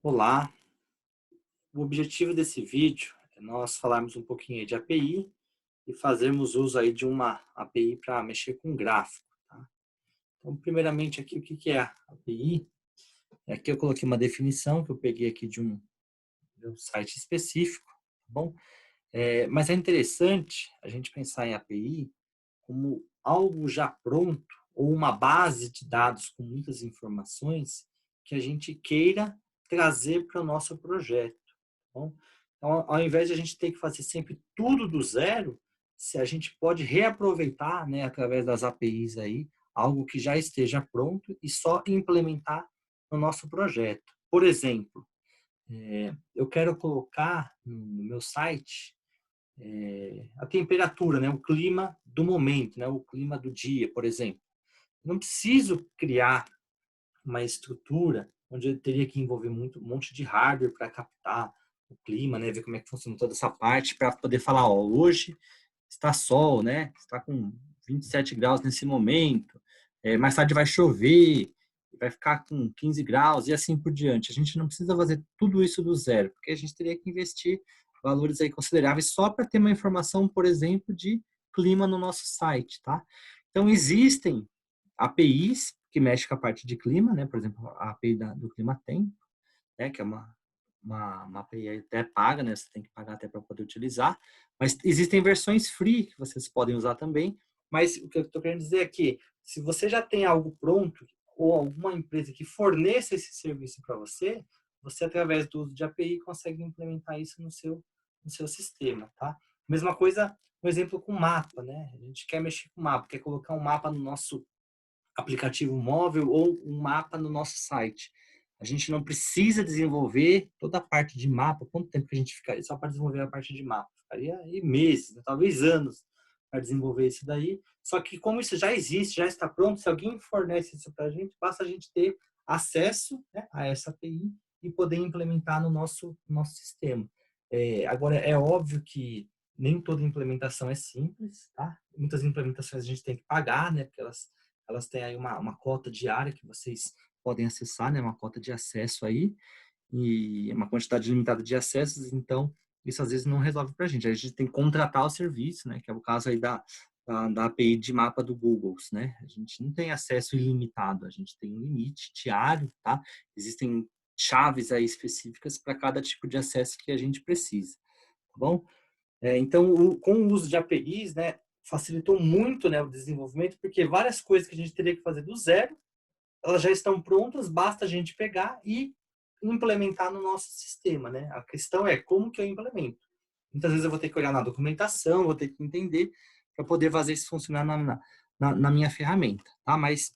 Olá, o objetivo desse vídeo é nós falarmos um pouquinho aí de API e fazermos uso aí de uma API para mexer com gráfico, tá? Então, primeiramente aqui, o que que é a API? Aqui eu coloquei uma definição que eu peguei aqui de um site específico, tá bom? Mas é interessante a gente pensar em API como algo já pronto ou uma base de dados com muitas informações que a gente queira trazer para o nosso projeto. Bom, então, ao invés de a gente ter que fazer sempre tudo do zero, se a gente pode reaproveitar, né, através das APIs aí, algo que já esteja pronto e só implementar no nosso projeto. Por exemplo, eu quero colocar no meu site a temperatura, né, o clima do momento, né, o clima do dia, por exemplo. Não preciso criar uma estrutura onde eu teria que envolver um monte de hardware para captar o clima, né, ver como é que funciona toda essa parte para poder falar, ó, hoje está sol, né, está com 27 graus nesse momento, mais tarde vai chover, vai ficar com 15 graus e assim por diante. A gente não precisa fazer tudo isso do zero, porque a gente teria que investir valores aí consideráveis só para ter uma informação, por exemplo, de clima no nosso site, tá? Então, existem APIs que mexem com a parte de clima, né? Por exemplo, a API do Clima Tempo, né? Que é uma API até paga, né? Você tem que pagar até para poder utilizar. Mas existem versões free que vocês podem usar também. Mas o que eu estou querendo dizer é que se você já tem algo pronto ou alguma empresa que forneça esse serviço para você, você através do uso de API consegue implementar isso no seu sistema, tá? Mesma coisa, um exemplo com mapa, né? A gente quer mexer com mapa, quer colocar um mapa no nosso aplicativo móvel ou um mapa no nosso site. A gente não precisa desenvolver toda a parte de mapa. Quanto tempo que a gente ficaria só para desenvolver a parte de mapa? Ficaria aí meses, né? Talvez anos para desenvolver isso daí. Só que como isso já existe, já está pronto, se alguém fornece isso para a gente, basta a gente ter acesso, né, a essa API e poder implementar no nosso sistema. Agora, é óbvio que nem toda implementação é simples, tá? Muitas implementações a gente tem que pagar, né? Porque elas têm aí uma cota diária que vocês podem acessar, né? Uma cota de acesso aí e uma quantidade limitada de acessos, então isso às vezes não resolve para a gente. A gente tem que contratar o serviço, né? Que é o caso aí da API de mapa do Google, né? A gente não tem acesso ilimitado, a gente tem um limite diário, tá? Existem chaves aí específicas para cada tipo de acesso que a gente precisa, tá bom? Então, com o uso de APIs, né, facilitou muito, né, o desenvolvimento, porque várias coisas que a gente teria que fazer do zero, elas já estão prontas, basta a gente pegar e implementar no nosso sistema, né? A questão é como que eu implemento. Muitas vezes eu vou ter que olhar na documentação, vou ter que entender para poder fazer isso funcionar na minha ferramenta, tá? Mas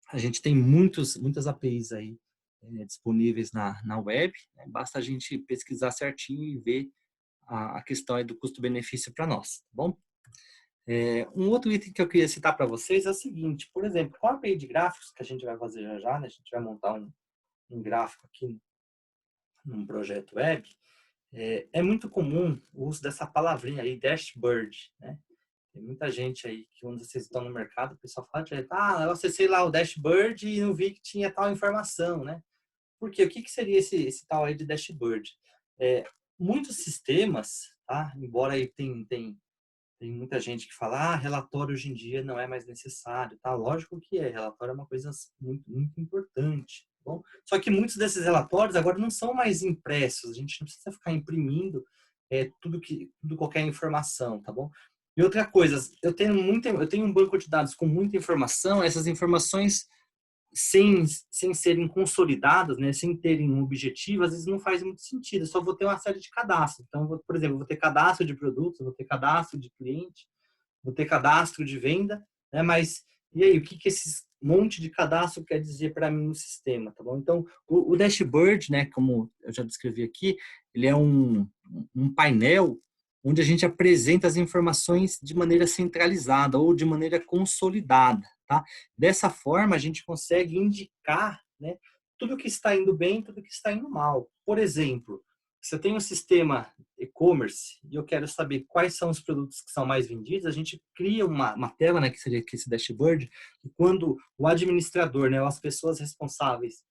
a gente tem muitas APIs aí disponíveis na web, né? Basta a gente pesquisar certinho e ver a questão aí do custo-benefício para nós, tá bom? Um outro item que eu queria citar para vocês é o seguinte, por exemplo, com a API de gráficos que a gente vai fazer já já, né? A gente vai montar um gráfico aqui num projeto web, é muito comum o uso dessa palavrinha aí, dashboard, né? Tem muita gente aí que quando vocês estão no mercado, o pessoal fala direto, eu acessei lá o dashboard e não vi que tinha tal informação, né? Por quê? O que seria esse tal aí de dashboard? É, muitos sistemas, tá? Embora aí tem muita gente que fala, relatório hoje em dia não é mais necessário, tá? Lógico que é, relatório é uma coisa muito importante, tá bom? Só que muitos desses relatórios agora não são mais impressos, a gente não precisa ficar imprimindo tudo qualquer informação, tá bom? E outra coisa, eu tenho um banco de dados com muita informação, essas informações sem serem consolidadas, né, sem terem um objetivo, às vezes não faz muito sentido. Eu só vou ter uma série de cadastros. Então, por exemplo, vou ter cadastro de produtos, vou ter cadastro de cliente, vou ter cadastro de venda, né? Mas e aí, o que esses monte de cadastro quer dizer para mim no sistema, tá bom? Então, o dashboard, né, como eu já descrevi aqui, ele é um painel onde a gente apresenta as informações de maneira centralizada ou de maneira consolidada, tá? Dessa forma, a gente consegue indicar, né, tudo que está indo bem, tudo que está indo mal. Por exemplo, se eu tenho um sistema e-commerce e eu quero saber quais são os produtos que são mais vendidos, a gente cria uma tela, né, que seria aqui esse dashboard, e quando o administrador, né, ou as pessoas responsáveis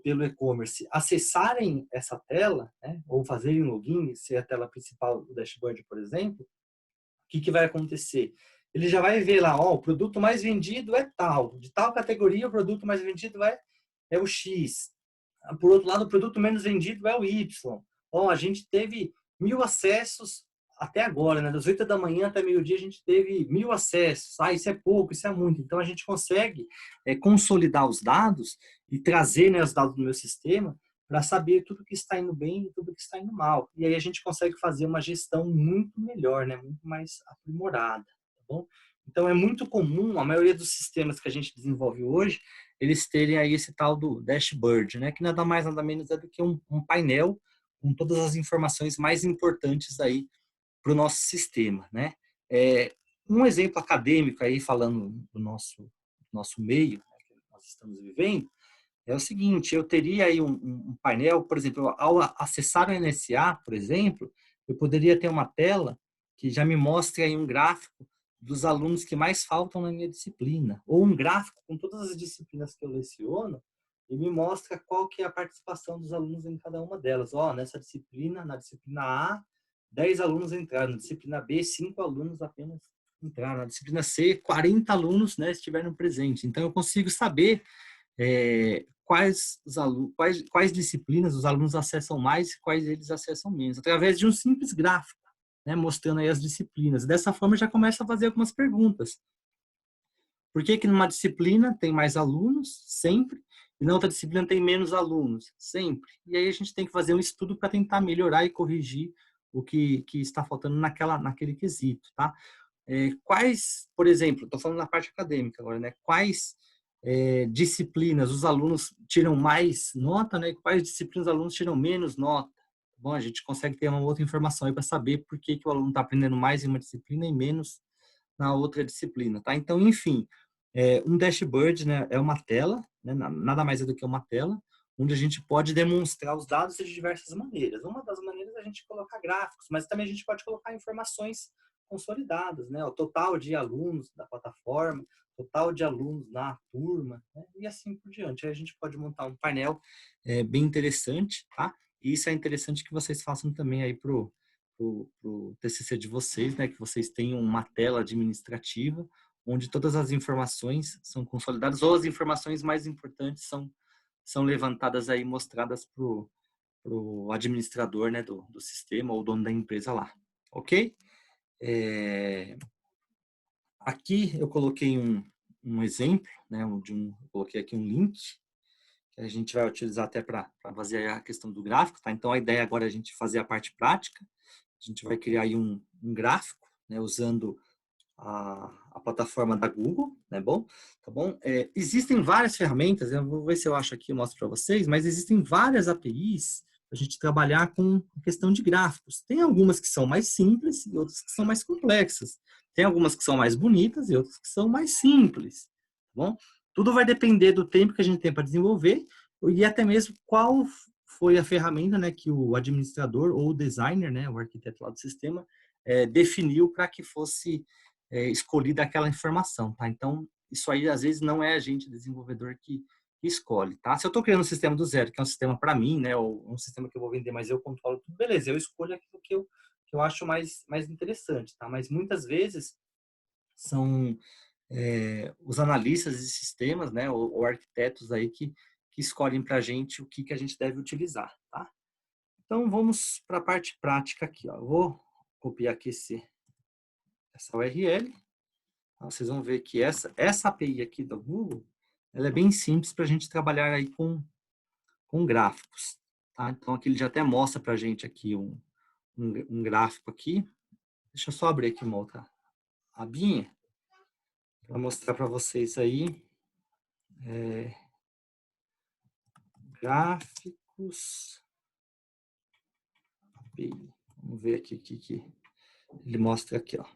pelo e-commerce acessarem essa tela, né, ou fazerem login, se é a tela principal do dashboard, por exemplo, o que vai acontecer? Ele já vai ver lá, ó, o produto mais vendido é tal, de tal categoria o produto mais vendido é o X. Por outro lado, o produto menos vendido é o Y. Ó, a gente teve 1.000 acessos até agora, né? Das 8 da manhã até meio-dia a gente teve 1.000 acessos. Ah, isso é pouco, isso é muito. Então a gente consegue consolidar os dados e trazer, né, os dados do meu sistema para saber tudo que está indo bem e tudo que está indo mal. E aí a gente consegue fazer uma gestão muito melhor, né? Muito mais aprimorada, tá bom? Então é muito comum, a maioria dos sistemas que a gente desenvolve hoje, eles terem aí esse tal do dashboard, né? Que nada mais, nada menos é do que um painel com todas as informações mais importantes aí para o nosso sistema, né? Um exemplo acadêmico aí, falando do nosso meio, né, que nós estamos vivendo, é o seguinte: eu teria aí um painel, por exemplo, ao acessar o NSA, por exemplo, eu poderia ter uma tela que já me mostre aí um gráfico dos alunos que mais faltam na minha disciplina, ou um gráfico com todas as disciplinas que eu leciono e me mostra qual que é a participação dos alunos em cada uma delas. Ó, nessa disciplina, na disciplina A, 10 alunos entraram, na disciplina B, 5 alunos apenas entraram, na disciplina C, 40 alunos, né, estiveram presentes. Então eu consigo saber quais disciplinas os alunos acessam mais e quais eles acessam menos, através de um simples gráfico, né, mostrando aí as disciplinas. Dessa forma, já começa a fazer algumas perguntas. Por que que numa disciplina tem mais alunos, sempre, e na outra disciplina tem menos alunos, sempre? E aí a gente tem que fazer um estudo para tentar melhorar e corrigir o que está faltando naquele quesito, tá? Quais, por exemplo, estou falando na parte acadêmica agora, né? Quais disciplinas os alunos tiram mais nota, né? Quais disciplinas os alunos tiram menos nota? Bom, a gente consegue ter uma outra informação aí para saber por que que o aluno está aprendendo mais em uma disciplina e menos na outra disciplina, tá? Então, enfim, um dashboard, né, é uma tela, né? Nada mais é do que uma tela, onde a gente pode demonstrar os dados de diversas maneiras. Uma das maneiras é a gente colocar gráficos, mas também a gente pode colocar informações consolidadas, né? O total de alunos da plataforma, total de alunos na turma, né? E assim por diante. Aí a gente pode montar um painel bem interessante, tá? E isso é interessante que vocês façam também aí pro TCC de vocês, né? Que vocês tenham uma tela administrativa onde todas as informações são consolidadas ou as informações mais importantes são levantadas aí, mostradas pro administrador, né, do sistema ou dono da empresa lá, ok? Aqui eu coloquei um exemplo, né, coloquei aqui um link que a gente vai utilizar até para fazer a questão do gráfico, tá? Então a ideia agora é a gente fazer a parte prática. A gente vai criar aí um gráfico, né, usando a plataforma da Google, né, bom? Tá bom? Existem várias ferramentas, eu vou ver se eu acho aqui, eu mostro para vocês, mas existem várias APIs para a gente trabalhar com a questão de gráficos. Tem algumas que são mais simples e outras que são mais complexas. Tem algumas que são mais bonitas e outras que são mais simples, tá bom? Tudo vai depender do tempo que a gente tem para desenvolver e até mesmo qual foi a ferramenta, né, que o administrador ou o designer, né, o arquiteto lá do sistema, definiu para que fosse escolhida aquela informação, tá? Então, isso aí, às vezes, não é a gente, desenvolvedor, que escolhe, tá? Se eu estou criando um sistema do zero, que é um sistema para mim, né, ou um sistema que eu vou vender, mas eu controlo tudo, beleza, eu escolho aquilo que eu acho mais interessante, tá? Mas muitas vezes são os analistas de sistemas, né, ou arquitetos aí que escolhem para a gente o que a gente deve utilizar, tá? Então, vamos para a parte prática aqui, ó. Eu vou copiar aqui essa URL. Vocês vão ver que essa API aqui do Google, ela é bem simples para a gente trabalhar aí com gráficos, tá? Então, aqui ele já até mostra para a gente aqui um gráfico aqui. Deixa eu só abrir aqui uma outra abinha para mostrar para vocês aí. Gráficos API. Vamos ver aqui o que ele mostra aqui, ó.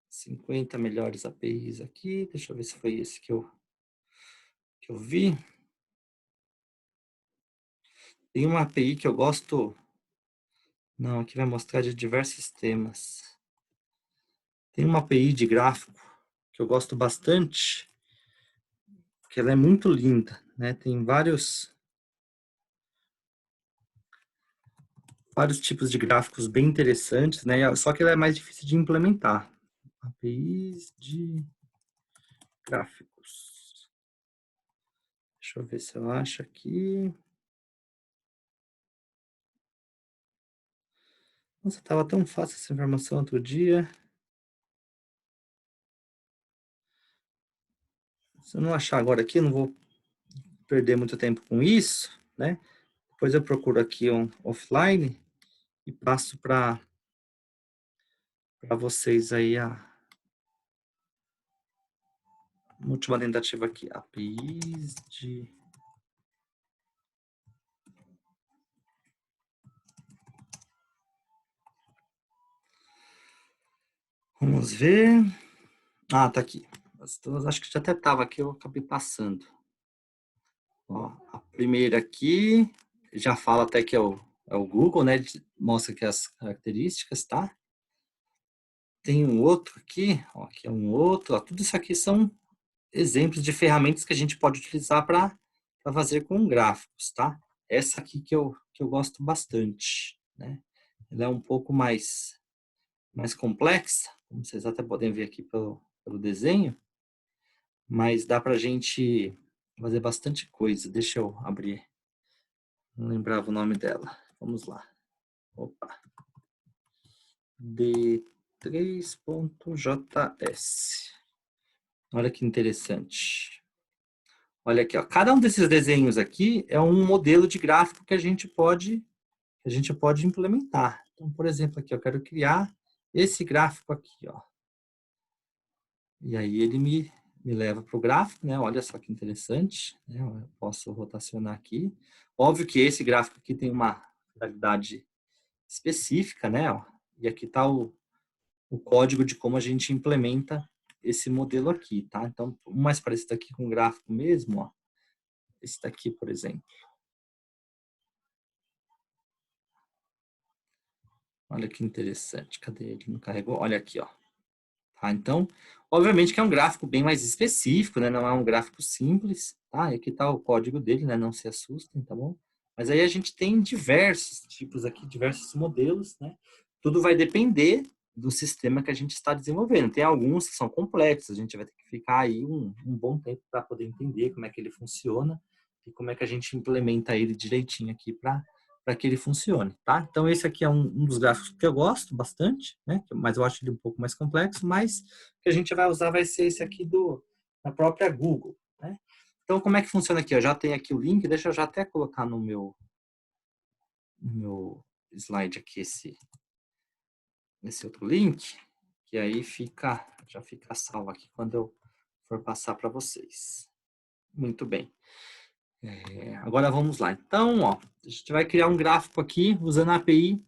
50 melhores APIs aqui. Deixa eu ver se foi esse que eu vi. Tem uma API que eu gosto. Não, aqui vai mostrar de diversos temas. Tem uma API de gráfico que eu gosto bastante, que ela é muito linda, né? Tem vários tipos de gráficos bem interessantes, né? Só que ela é mais difícil de implementar. APIs de gráficos. Deixa eu ver se eu acho aqui. Nossa, estava tão fácil essa informação outro dia. Se eu não achar agora aqui, eu não vou perder muito tempo com isso, né? Depois eu procuro aqui um offline e passo para vocês aí a última tentativa aqui. APIs de... Vamos ver. Ah, tá aqui. Acho que já até estava aqui, eu acabei passando. Ó, a primeira aqui já fala até que é o Google, né? Mostra aqui as características, tá? Tem um outro aqui, ó, aqui é um outro. Ó, tudo isso aqui são exemplos de ferramentas que a gente pode utilizar para fazer com gráficos, tá? Essa aqui que eu gosto bastante, né? Ela é um pouco mais complexa, como vocês até podem ver aqui pelo desenho, mas dá para a gente fazer bastante coisa. Deixa eu abrir. Não lembrava o nome dela. Vamos lá. Opa. D3.js. Olha que interessante. Olha aqui, ó. Cada um desses desenhos aqui é um modelo de gráfico que a gente pode implementar. Então, por exemplo, aqui eu quero criar esse gráfico aqui, ó. E aí ele me leva para o gráfico, né? Olha só que interessante, né? Eu posso rotacionar aqui. Óbvio que esse gráfico aqui tem uma qualidade específica, né? Ó. E aqui está o código de como a gente implementa esse modelo aqui, tá? Então, o mais parecido aqui com o gráfico mesmo, ó. Esse daqui, por exemplo. Olha que interessante. Cadê ele? Não carregou? Olha aqui, ó. Tá? Então, obviamente que é um gráfico bem mais específico, né? Não é um gráfico simples, tá? E aqui tá o código dele, né? Não se assustem, tá bom? Mas aí a gente tem diversos tipos aqui, diversos modelos, né? Tudo vai depender do sistema que a gente está desenvolvendo. Tem alguns que são complexos, a gente vai ter que ficar aí um bom tempo para poder entender como é que ele funciona e como é que a gente implementa ele direitinho aqui para que ele funcione, tá? Então, esse aqui é um dos gráficos que eu gosto bastante, né? Mas eu acho ele um pouco mais complexo, mas o que a gente vai usar vai ser esse aqui da própria Google, né? Então, como é que funciona aqui? Eu já tenho aqui o link, deixa eu já até colocar no meu slide aqui esse outro link, que aí já fica salvo aqui quando eu for passar para vocês. Muito bem. Agora vamos lá. Então, ó, a gente vai criar um gráfico aqui usando a API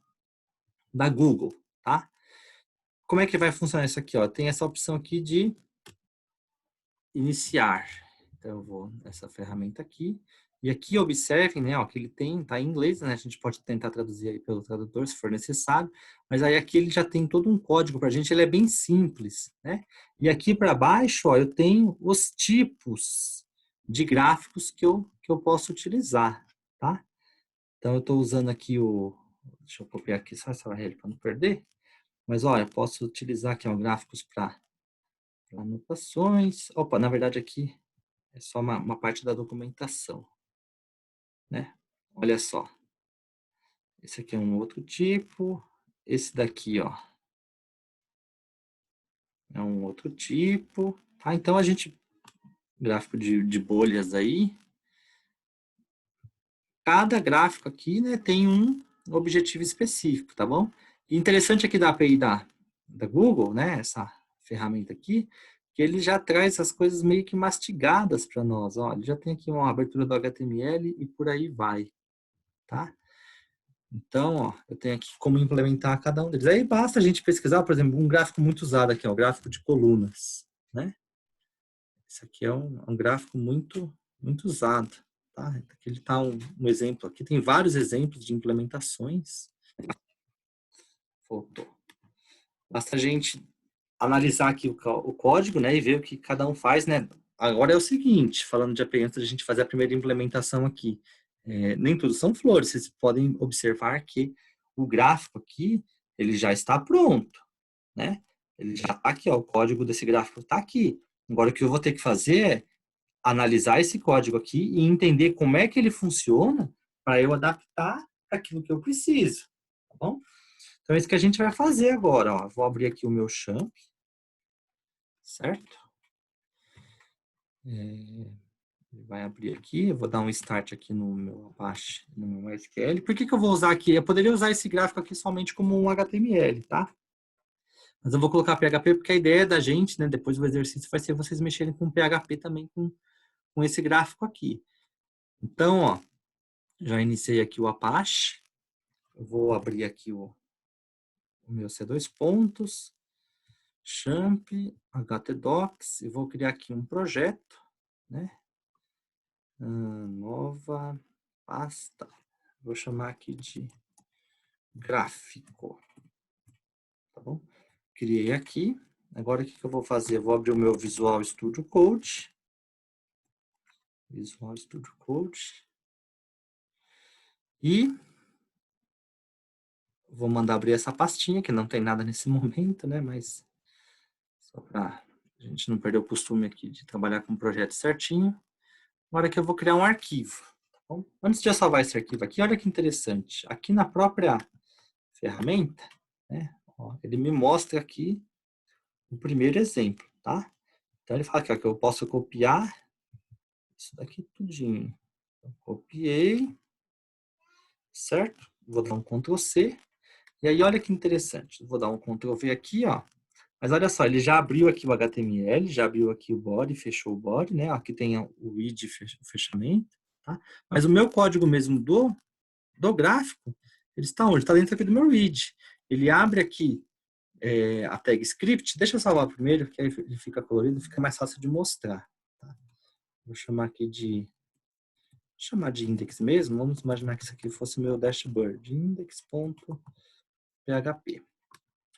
da Google, tá? Como é que vai funcionar isso aqui? Ó? Tem essa opção aqui de iniciar. Então, eu vou nessa ferramenta aqui. E aqui, observem, né, ó, que ele tá em inglês, né? A gente pode tentar traduzir aí pelo tradutor, se for necessário. Mas aí aqui ele já tem todo um código para a gente, ele é bem simples, né? E aqui para baixo, ó, eu tenho os tipos de gráficos que eu posso utilizar, tá? Então, eu estou usando aqui deixa eu copiar aqui só essa URL para não perder. Mas, olha, eu posso utilizar aqui, ó, gráficos para anotações. Opa, na verdade aqui é só uma parte da documentação, né? Olha só. Esse aqui é um outro tipo. Esse daqui, ó, é um outro tipo. Tá? Então, gráfico de bolhas aí. Cada gráfico aqui, né, tem um objetivo específico, tá bom? E interessante aqui da API da Google, né, essa ferramenta aqui, que ele já traz as coisas meio que mastigadas para nós. Ó, ele já tem aqui uma abertura do HTML e por aí vai, tá? Então, ó, eu tenho aqui como implementar cada um deles. Aí basta a gente pesquisar, por exemplo, um gráfico muito usado aqui, ó, o gráfico de colunas, né? Esse aqui é um gráfico muito usado, tá? Aqui ele tá um exemplo aqui, tem vários exemplos de implementações. Voltou. Basta a gente analisar aqui o código, né, e ver o que cada um faz, né? agora é o seguinte, falando de API, antes da gente fazer a primeira implementação aqui, nem tudo são flores, vocês podem observar que o gráfico aqui, ele já está pronto, né? Ele já está aqui, ó, o código desse gráfico está aqui. Agora, o que eu vou ter que fazer é analisar esse código aqui e entender como é que ele funciona para eu adaptar aquilo que eu preciso, tá bom? Então, é isso que a gente vai fazer agora, ó. Vou abrir aqui o meu champ, certo? Ele vai abrir aqui, eu vou dar um start aqui no meu Apache, no meu SQL. Por que eu vou usar aqui? Eu poderia usar esse gráfico aqui somente como um HTML, tá? Mas eu vou colocar PHP porque a ideia da gente, né, depois do exercício, vai ser vocês mexerem com PHP também com esse gráfico aqui. Então, ó, já iniciei aqui o Apache. Eu vou abrir aqui o meu C2 pontos, champ, htdocs, e vou criar aqui um projeto, né? Nova pasta. Vou chamar aqui de gráfico, tá bom? Criei aqui. Agora, o que eu vou fazer? Eu vou abrir o meu Visual Studio Code. Visual Studio Code. E vou mandar abrir essa pastinha, que não tem nada nesse momento, né? Mas só para a gente não perder o costume aqui de trabalhar com o projeto certinho. Agora que eu vou criar um arquivo. Tá bom? Antes de eu salvar esse arquivo aqui, olha que interessante. Aqui na própria ferramenta, né? Ó, ele me mostra aqui o primeiro exemplo, tá? Então ele fala aqui, ó, que eu posso copiar isso daqui tudinho. Eu copiei, certo? Vou dar um Ctrl C. E aí olha que interessante. Vou dar um Ctrl V aqui, ó. Mas olha só, ele já abriu aqui o HTML, já abriu aqui o body, fechou o body, né? Aqui tem o id, o fechamento, tá? Mas o meu código mesmo do gráfico, ele está onde? Está dentro aqui do meu read. Ele abre aqui a tag script. Deixa eu salvar primeiro, que aí ele fica colorido, fica mais fácil de mostrar. Tá? Vou chamar aqui chamar de index mesmo. Vamos imaginar que isso aqui fosse o meu dashboard, index.php.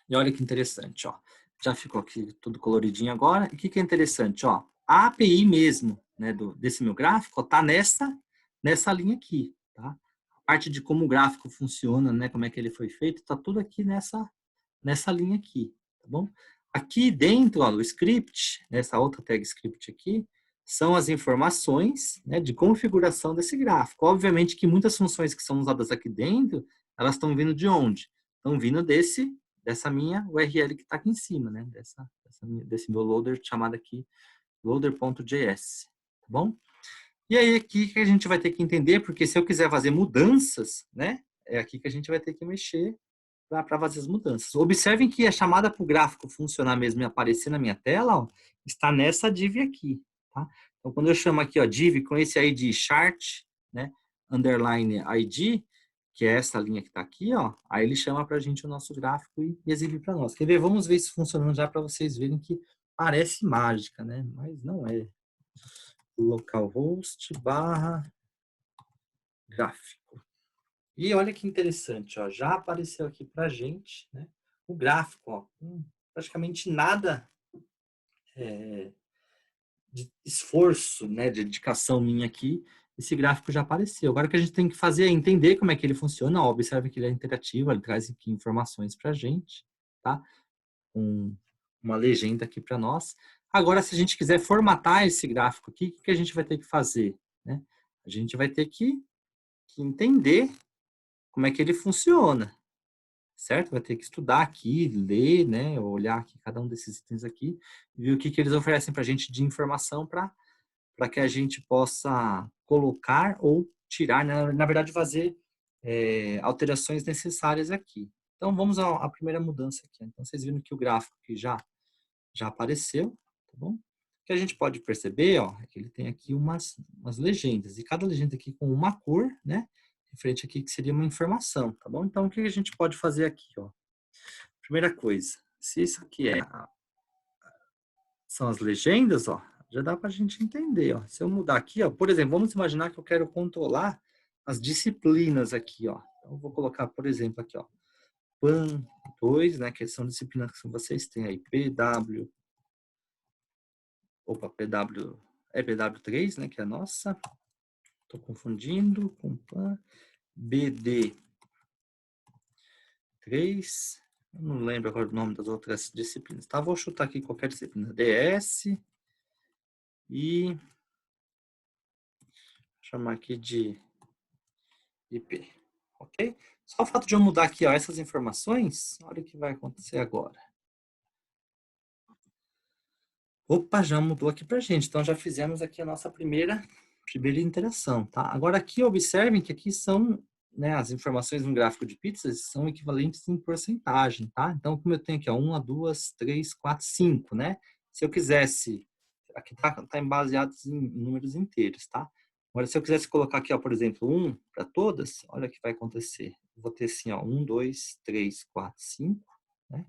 E olha que interessante, ó. Já ficou aqui tudo coloridinho agora. E o que é interessante, ó? A API mesmo, né, desse meu gráfico, tá nessa linha aqui, tá? A parte de como o gráfico funciona, né, como é que ele foi feito, tá tudo aqui nessa linha aqui, tá bom? Aqui dentro, ó, do script, nessa outra tag script aqui, são as informações, né, de configuração desse gráfico. Obviamente que muitas funções que são usadas aqui dentro, elas estão vindo de onde? Estão vindo dessa minha URL que está aqui em cima, né? Desse meu loader chamado aqui loader.js, tá bom? E aí aqui que a gente vai ter que entender, porque se eu quiser fazer mudanças, né? É aqui que a gente vai ter que mexer para fazer as mudanças. Observem que a chamada para o gráfico funcionar mesmo e aparecer na minha tela, ó, está nessa div aqui, tá? Então, quando eu chamo aqui, ó, div com esse ID chart, né? Underline ID, que é essa linha que está aqui, ó, aí ele chama para a gente o nosso gráfico e exibe para nós. Quer ver? Vamos ver isso funcionando já para vocês verem que parece mágica, né? Mas não é. Localhost / gráfico. E olha que interessante, ó, já apareceu aqui para a gente, né, o gráfico, ó, praticamente nada de esforço, né, de dedicação minha aqui, esse gráfico já apareceu. Agora o que a gente tem que fazer é entender como é que ele funciona. Ó, observe que ele é interativo, ele traz aqui informações para a gente, tá? Com uma legenda aqui para nós. Agora, se a gente quiser formatar esse gráfico aqui, o que a gente vai ter que fazer? Né? A gente vai ter que entender como é que ele funciona, certo? Vai ter que estudar aqui, ler, né? Olhar aqui cada um desses itens aqui, ver o que eles oferecem para a gente de informação para que a gente possa colocar ou tirar, né? Na verdade, fazer alterações necessárias aqui. Então, vamos à primeira mudança aqui. Então, vocês viram que o gráfico aqui já apareceu, tá bom? O que a gente pode perceber, ó, é que ele tem aqui umas legendas, e cada legenda aqui com uma cor, né? Referente aqui que seria uma informação, tá bom? Então, o que a gente pode fazer aqui, ó? Primeira coisa, se isso aqui são as legendas, ó, já dá para a gente entender, ó. Se eu mudar aqui, ó, por exemplo, vamos imaginar que eu quero controlar as disciplinas aqui, ó. Então, eu vou colocar, por exemplo, aqui, ó, PAN 2, né, que são disciplinas que vocês têm aí, PW é BW3, né, que é a nossa. Estou confundindo com BD3. Eu não lembro agora o nome das outras disciplinas. Tá? Vou chutar aqui qualquer disciplina. DS e chamar aqui de IP. Ok? Só o fato de eu mudar aqui ó, essas informações, olha o que vai acontecer agora. Opa, já mudou aqui pra gente. Então já fizemos aqui a nossa primeira interação, tá? Agora aqui observem que aqui são, né, as informações no gráfico de pizzas são equivalentes em porcentagem, tá? Então como eu tenho aqui, ó, 1, 2, 3, 4, 5, né? Se eu quisesse, aqui tá baseado em números inteiros, tá? Agora se eu quisesse colocar aqui, ó, por exemplo, 1 para todas, olha o que vai acontecer. Eu vou ter assim, ó, 1, 2, 3, 4, 5, né?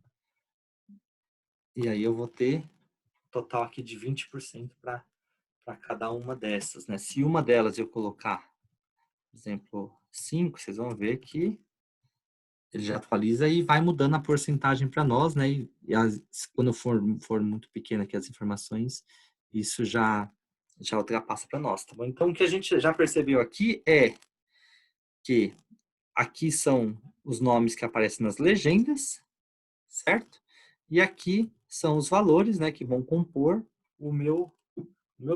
E aí eu vou ter total aqui de 20% para cada uma dessas, né? Se uma delas eu colocar, por exemplo, 5, vocês vão ver que ele já atualiza e vai mudando a porcentagem para nós, né? Quando for muito pequena aqui as informações, isso já ultrapassa para nós, tá bom? Então, o que a gente já percebeu aqui é que aqui são os nomes que aparecem nas legendas, certo? E aqui são os valores, né, que vão compor o meu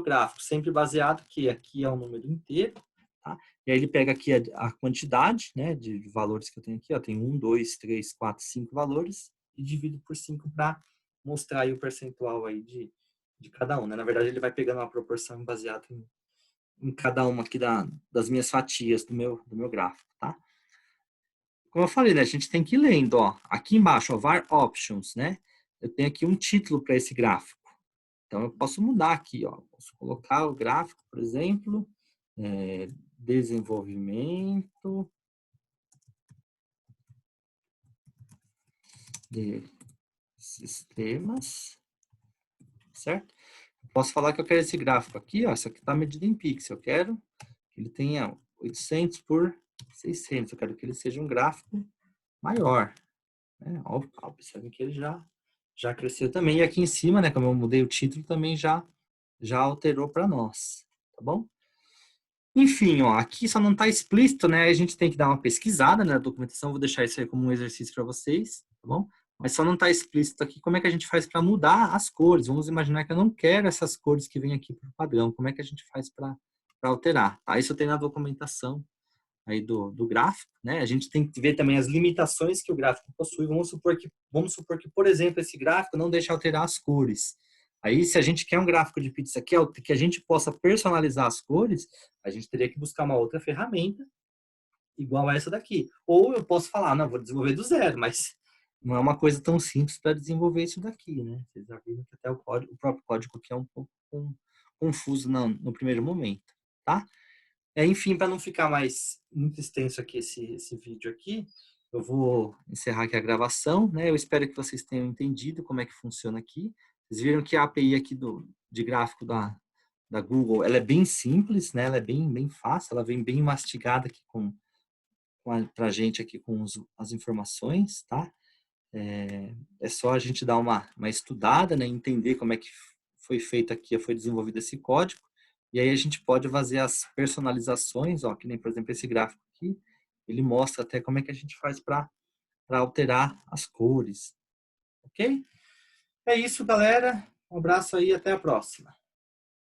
gráfico, sempre baseado que aqui é o número inteiro, tá? E aí ele pega aqui a quantidade, né, de valores que eu tenho aqui, ó, tem 1, 2, 3, 4, 5 valores e divido por 5 para mostrar aí o percentual aí de cada um, né? Na verdade ele vai pegando uma proporção baseada em cada uma aqui das minhas fatias do meu gráfico, tá? Como eu falei, né, a gente tem que ir lendo, ó. Aqui embaixo, ó, var options, né? Eu tenho aqui um título para esse gráfico. Então, eu posso mudar aqui, ó. Posso colocar o gráfico, por exemplo, desenvolvimento de sistemas, certo? Posso falar que eu quero esse gráfico aqui, ó. Isso aqui está medido em pixel. Eu quero que ele tenha 800 por 600. Eu quero que ele seja um gráfico maior. Né? Ó, observe que ele já cresceu também. E aqui em cima, né, como eu mudei o título, também já alterou para nós, tá bom? Enfim, ó, aqui só não está explícito, né? A gente tem que dar uma pesquisada na documentação. Vou deixar isso aí como um exercício para vocês, tá bom? Mas só não está explícito aqui como é que a gente faz para mudar as cores. Vamos imaginar que eu não quero essas cores que vêm aqui para o padrão. Como é que a gente faz para alterar? Tá? Isso tem na documentação aí do gráfico, né? A gente tem que ver também as limitações que o gráfico possui. Vamos supor que, por exemplo, esse gráfico não deixa alterar as cores. Aí, se a gente quer um gráfico de pizza que a gente possa personalizar as cores, a gente teria que buscar uma outra ferramenta igual a essa daqui. Ou eu posso falar, não, vou desenvolver do zero, mas não é uma coisa tão simples para desenvolver isso daqui, né? Vocês já viram que até o próprio código aqui é um pouco confuso no primeiro momento, tá? Enfim, para não ficar mais muito extenso aqui esse vídeo aqui, eu vou encerrar aqui a gravação, né? Eu espero que vocês tenham entendido como é que funciona aqui. Vocês viram que a API aqui de gráfico da Google, ela é bem simples, né? Ela é bem fácil, ela vem bem mastigada aqui para a gente aqui com as informações, tá? É só a gente dar uma estudada, né? Entender como é que foi feito aqui, foi desenvolvido esse código. E aí a gente pode fazer as personalizações, ó, que nem, por exemplo, esse gráfico aqui, ele mostra até como é que a gente faz para alterar as cores. Ok? É isso, galera. Um abraço aí, até a próxima.